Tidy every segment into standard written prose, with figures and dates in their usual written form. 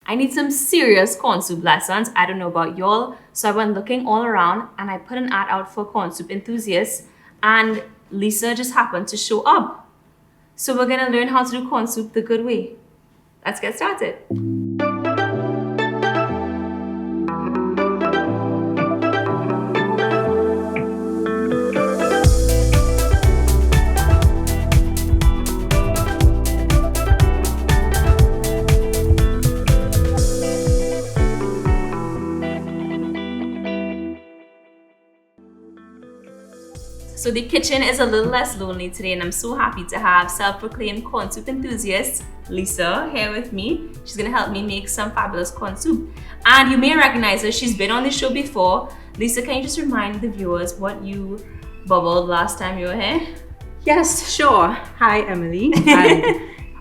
I need some serious corn soup lessons. I don't know about y'all. So I went looking all around and I put an ad out for Corn Soup Enthusiast, and Lisa just happened to show up. So we're gonna learn how to do corn soup the good way. Let's get started. So the kitchen is a little less lonely today, and I'm so happy to have self-proclaimed corn soup enthusiast Lisa here with me. She's gonna help me make some fabulous corn soup. And you may recognize her, she's been on the show before. Lisa, can you just remind the viewers what you bubbled last time you were here? Yes, sure. Hi, Emily.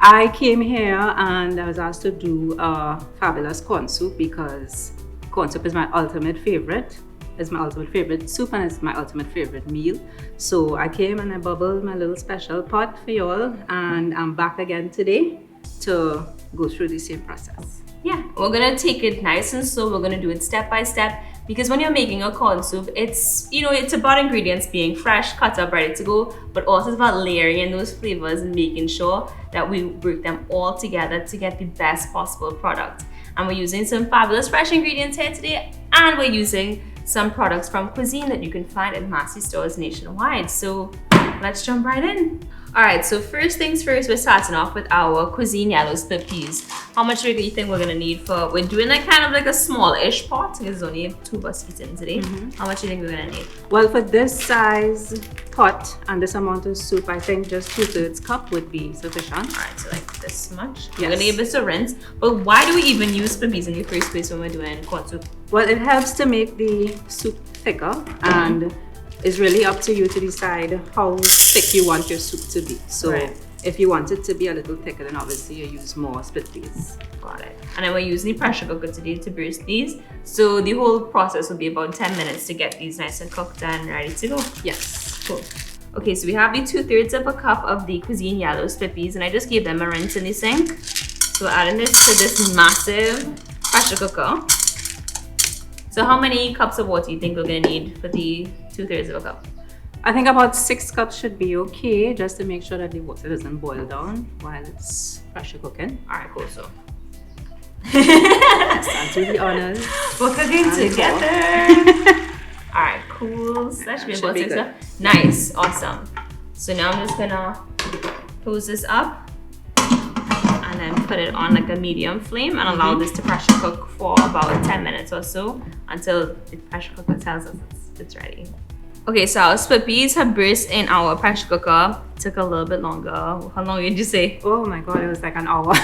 I came here and I was asked to do a fabulous corn soup because corn soup is my ultimate favorite. It's my ultimate favorite soup and it's my ultimate favorite meal. So I came and I bubbled my little special pot for y'all, and I'm back again today to go through the same process. Yeah, we're gonna take it nice and slow. We're gonna do it step by step, because when you're making a corn soup, it's about ingredients being fresh, cut up, ready to go, but also it's about layering in those flavors and making sure that we work them all together to get the best possible product. And we're using some fabulous fresh ingredients here today, and we're using some products from cuisine that you can find at massy stores nationwide. So let's jump right in. All right, so first things first, we're starting off with our cuisine yellow split peas. How much do you think we're gonna need for, we're doing like kind of like a small-ish pot, because there's only 2 of us eating today. How much do you think we're gonna need? Well, for this size pot and this amount of soup, I think just 2/3 cup would be sufficient. All right, so like this much. Yes. We're gonna give this a rinse, but why do we even use split peas in the first place when we're doing corn soup? Well, it helps to make the soup thicker, and it's really up to you to decide how thick you want your soup to be. So if you want it to be a little thicker, then obviously you use more split peas. Got it. And then we're using the pressure cooker today to burst these. So the whole process will be about 10 minutes to get these nice and cooked and ready to go. Yes. Cool. Okay, so we have the 2/3 of a cup of the cuisine yellow split peas, and I just gave them a rinse in the sink. So we're adding this to this massive pressure cooker. So how many cups of water do you think we're gonna need for the 2/3 of a cup? I think about 6 cups should be okay, just to make sure that the water doesn't boil down while it's pressure cooking. All right, cool. So I'll do the honors. we're cooking together. All right, cool. So that should be about 6 cups. Nice, awesome. So now I'm just gonna close this up and then put it on like a medium flame and allow this to pressure cook for about 10 minutes or so until the pressure cooker tells us it's ready. Okay, so our split peas have burst in our pressure cooker. Took a little bit longer. How long did you say? Oh my god, it was like an hour.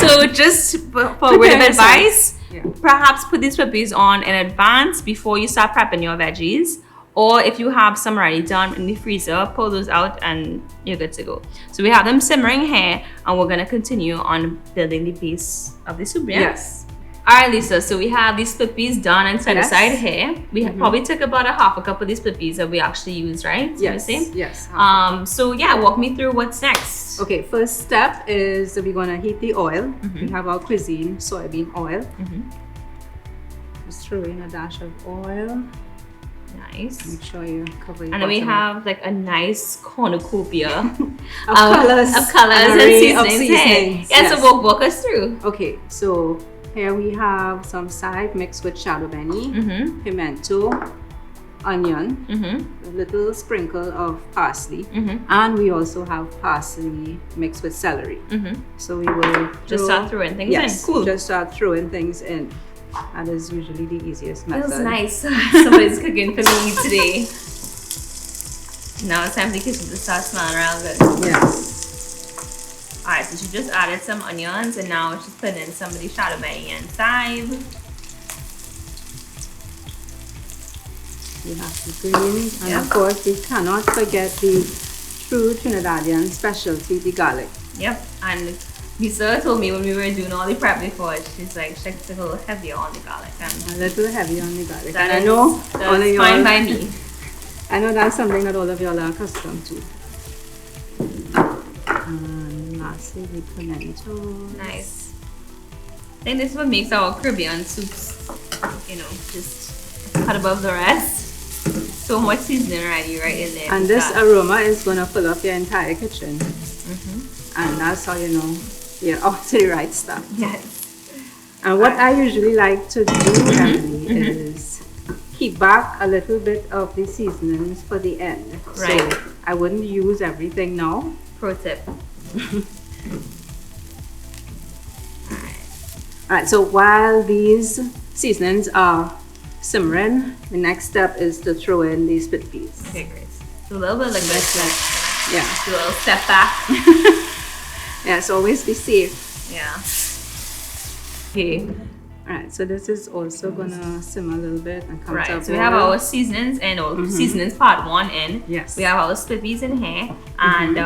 So just for a word of advice, perhaps put these split peas on in advance before you start prepping your veggies. Or if you have some already done in the freezer, pull those out and you're good to go. So we have them simmering here, and we're gonna continue on building the base of the soup. Yeah? Yes. All right, Lisa, so we have these split peas done and set aside here. We probably took about a half a cup of these split peas that we actually used, right? Yes, yes. So yeah, walk me through what's next. Okay, first step is we're gonna heat the oil. We have our cuisine soybean oil. Just throw in a dash of oil. Nice. Make sure you cover your And then we have like a nice cornucopia of colors and seasonings. Yeah, so we'll walk us through. Okay, so here we have some side mixed with shadow benny, pimento, onion, a little sprinkle of parsley, and we also have parsley mixed with celery. So we will just start throwing things in. Cool. Just start throwing things in. That is usually the easiest method. Feels nice. Somebody's cooking for me today. Now it's time for the kitchen to start smelling around good. Yes. Alright, so she just added some onions, and now she's putting in some of the shadow benny inside. We have the green, and of course we cannot forget the true Trinidadian specialty, the garlic. Yep, and Lisa told me when we were doing all the prep before, she's like, she's a little heavier on the garlic. And a little heavier on the garlic. That and I know that's fine by me. I know that's something that all of y'all are accustomed to. And lastly, the pimento. Nice. think this is what makes our Caribbean soups, you know, just cut above the rest. So much seasoning already right in there. And this aroma is going to fill up your entire kitchen. And that's how you know you're up to the right stuff. Yes. And what I usually like to do, Emily, is keep back a little bit of the seasonings for the end. Right. So I wouldn't use everything now. Pro tip. Alright, so while these seasonings are simmering, the next step is to throw in the split peas. Okay, great. So a little bit like this. Yeah. Do a little step back. Yeah, so always be safe. Yeah. Okay. Alright, so this is also gonna simmer a little bit and come to a Right. So we boil. have our seasonings and seasonings part 1 in. Yes. We have our split peas in here. And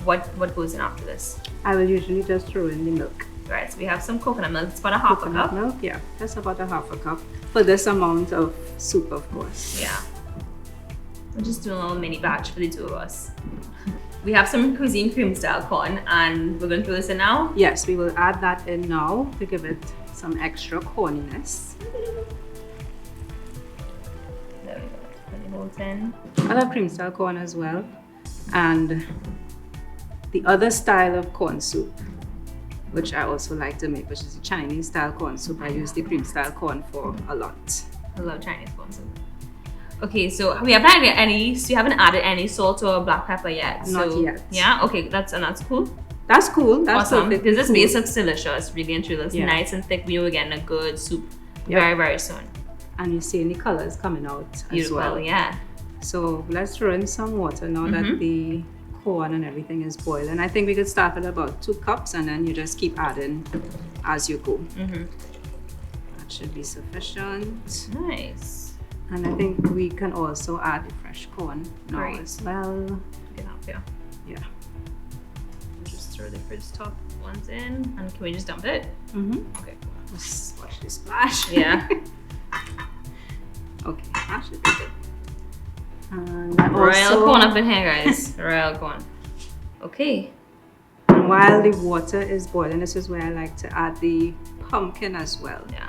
what goes in after this? I will usually just throw in the milk. Right. So we have some coconut milk. It's about a half a Coconut cup. milk, yeah, that's about a half a cup for this amount of soup, of course. Yeah. We're just doing a little mini batch for the two of us. We have some cuisine cream style corn, and we're going to throw this in now. Yes, we will add that in now to give it some extra corniness. There we go. Put the whole tin. I love cream style corn as well. And the other style of corn soup, which I also like to make, which is the Chinese style corn soup. I use the cream style corn for a lot. I love Chinese corn soup. Okay, so we haven't added any. So you haven't added any salt or black pepper yet. Not yet. Yeah. Okay, that's cool. That's cool. That's Awesome. perfectly Because this cool. base looks delicious, really and truly. It's Yeah. nice and thick. We were getting a good soup Yeah. very, very soon. And you see the colors coming out Beautiful, as well. yeah. So let's throw in some water now that the corn and everything is boiling. I think we could start with about 2 cups and then you just keep adding as you go. That should be sufficient. Nice. And I think we can also add the fresh corn now Great. as well. Get up, yeah. Yeah. Just throw the first top ones in, and can we just dump it? Okay, cool. Just watch this splash. Yeah. Okay, that should be good. And I Royal also- corn up in here, guys. Royal corn. Okay. And while the water is boiling, this is where I like to add the pumpkin as well. Yeah.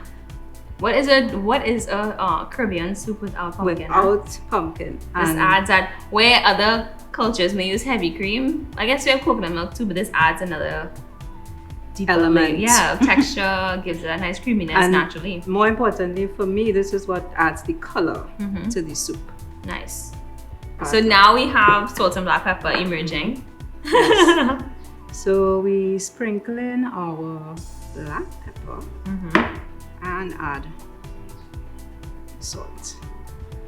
What is a Caribbean soup without pumpkin? Without pumpkin. This And adds that where other cultures may use heavy cream. I guess we have coconut milk too, but this adds another deeper Element. Yeah, texture, gives it a nice creaminess And naturally. more importantly for me, this is what adds the color to the soup. Nice. So now we have salt and black pepper emerging. Yes. So we sprinkle in our black pepper and add salt.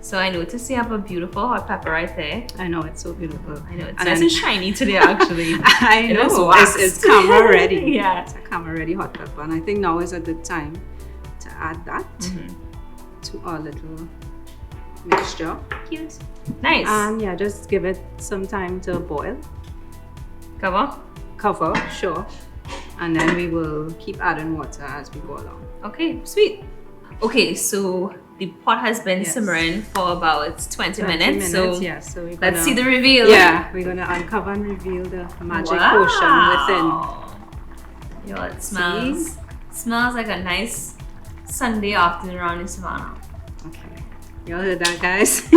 So I noticed you have a beautiful hot pepper right there. I know, it's so beautiful. I know it's And nice then- and shiny today actually. I It looks know, waxed. it's camera ready. Yeah. It's a camera ready hot pepper. And I think now is a good time to add that to our little mixture. Cute. Nice. And yeah, just give it some time to boil. Cover. Cover, sure. And then we will keep adding water as we go along. Okay, sweet. Okay, so the pot has been Yes. simmering for about 20 minutes. So yeah, so we're let's see the reveal. Yeah, we're gonna uncover and reveal the magic potion within. Yo, it smells like a nice Sunday afternoon around in Savannah. Okay. Y'all heard that, guys?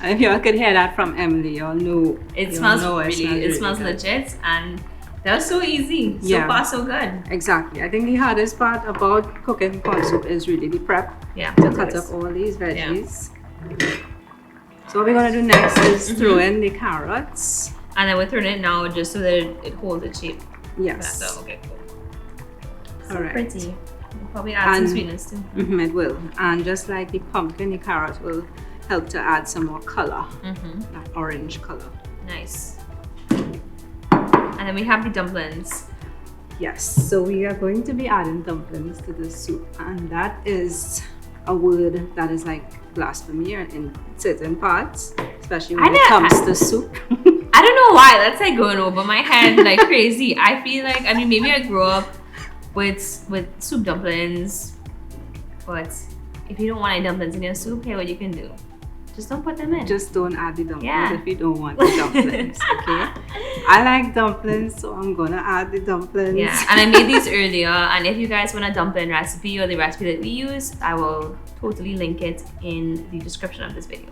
If y'all could hear that from Emily, y'all know. It smells really smells good. legit, and that was so easy. So Yeah. far, so good. Exactly. I think the hardest part about cooking corn soup is really the prep. Yeah. To cut up all these veggies. So what we're gonna do next is throw in the carrots. And then we're throwing it now just so that it holds its shape. Yes. So, okay, cool. So All right. pretty. We'll probably add some And- sweetness too. It will. And just like the pumpkin, the carrot will help to add some more color. That orange color. Nice. And then we have the dumplings. Yes, so we are going to be adding dumplings to the soup, and that is a word that is like blasphemy in certain parts, especially when it comes to soup. I don't know why that's like going over my head like crazy. I feel like maybe I grew up with soup dumplings, but if you don't want any dumplings in your soup, hey, what you can do? Just don't put them in. Just don't add the dumplings Yeah. if you don't want the dumplings, okay? I like dumplings, so I'm gonna add the dumplings. Yeah, and I made these earlier, and if you guys want a dumpling recipe or the recipe that we use, I will totally link it in the description of this video.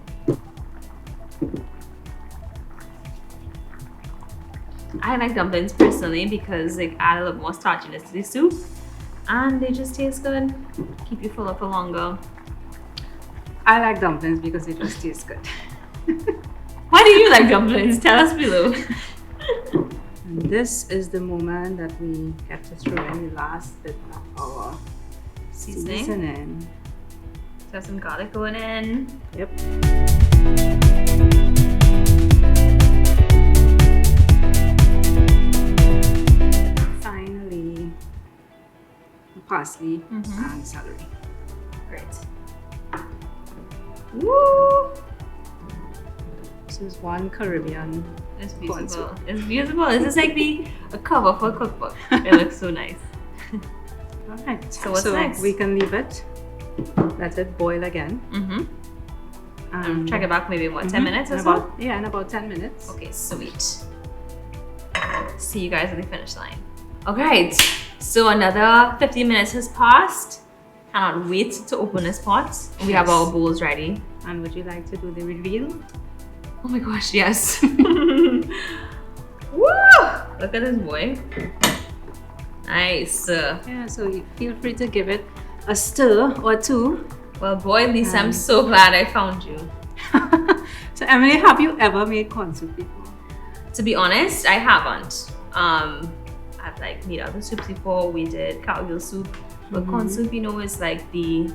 I like dumplings personally because they add a little more starchiness to the soup, and they just taste good, keep you fuller for longer. I like dumplings because they just taste good. Why do you like dumplings? Tell us below. And this is the moment that we get to throw in the last bit of our seasoning. So some garlic going in. Yep. Finally, parsley and celery. Great. Woo! This is one Caribbean. It's corn beautiful. soup. It's beautiful. This is like a cover for a cookbook. It looks so nice. Alright, So what's next? we can leave it, let it boil again. Check it back maybe in 10 minutes or so? In about 10 minutes. Okay, sweet. See you guys at the finish line. Okay, so another 15 minutes has passed. Cannot wait to open this pot. We have our bowls ready. And would you like to do the reveal? Oh my gosh, yes. Woo! Look at this boy. Nice. Yeah, so you feel free to give it a stir or two. Well, boy, Lisa, I'm so glad I found you. So Emily, have you ever made corn soup before? To be honest, I haven't. I've like made other soups before. We did cowgirl soup, but corn soup, you know, is like the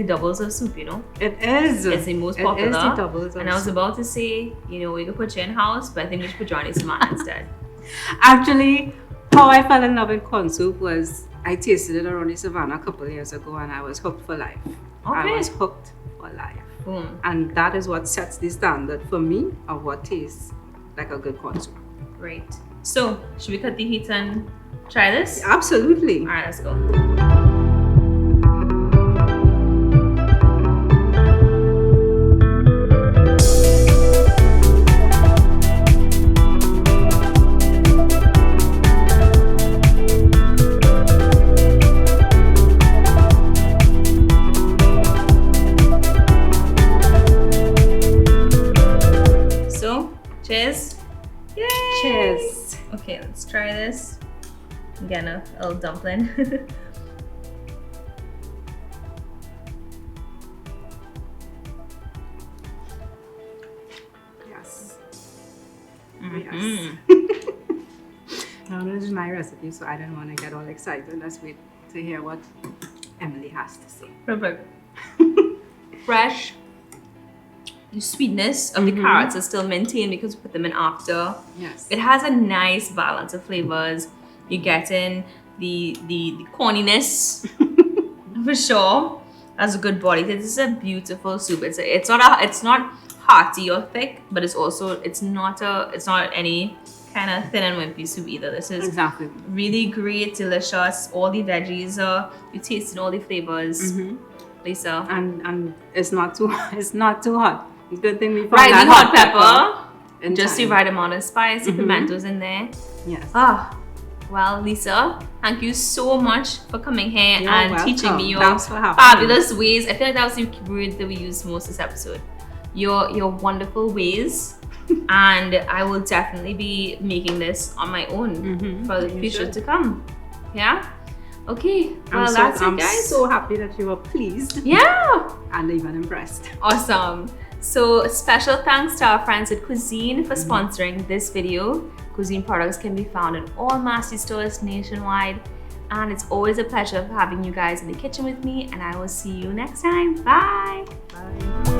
doubles of soup, you know. It is. It's the most popular. It is the doubles of and I was soup. about to say, you know, we could put you in house, but I think we should put you on the Savannah instead. Actually, how I fell in love with corn soup was I tasted it around the Savannah a couple of years ago, and I was hooked for life. I Okay. was hooked for life. Boom. And that is what sets the standard for me of what tastes like a good corn soup. Great. So, should we cut the heat and try this? Absolutely. All right, let's go. So, cheers. Yay! Cheers. Okay, let's try this. Again, a little dumpling. Yes. Mhm. Yes. Now, this is my recipe, so I don't want to get all excited. Let's wait to hear what Emily has to say. Perfect. Fresh. The sweetness of the carrots is still maintained because we put them in after. Yes. It has a nice balance of flavors. You're getting the corniness for sure. Has a good body. This is a beautiful soup. It's not hearty or thick, but it's not any kind of thin and wimpy soup either. This is Exactly. really great, delicious. All the veggies you're tasting all the flavors. Lisa. And it's not too hot. Good thing we found Right, that the hot pepper. in Just the time. right amount of spice, the pimentos in there. Yes. Ah, well, Lisa, thank you so much for coming here You're and welcome. teaching me your Thanks for having fabulous ways. I feel like that was the word that we used most this episode. Your wonderful ways, and I will definitely be making this on my own for the You future should. to come. Yeah. Okay. Well, I'm that's I'm it, guys. so happy that you were pleased Yeah. and even impressed. Awesome. So special thanks to our friends at Cuisine for sponsoring this video. Cuisine products can be found in all Massy stores nationwide. And it's always a pleasure having you guys in the kitchen with me. And I will see you next time. Bye. Bye.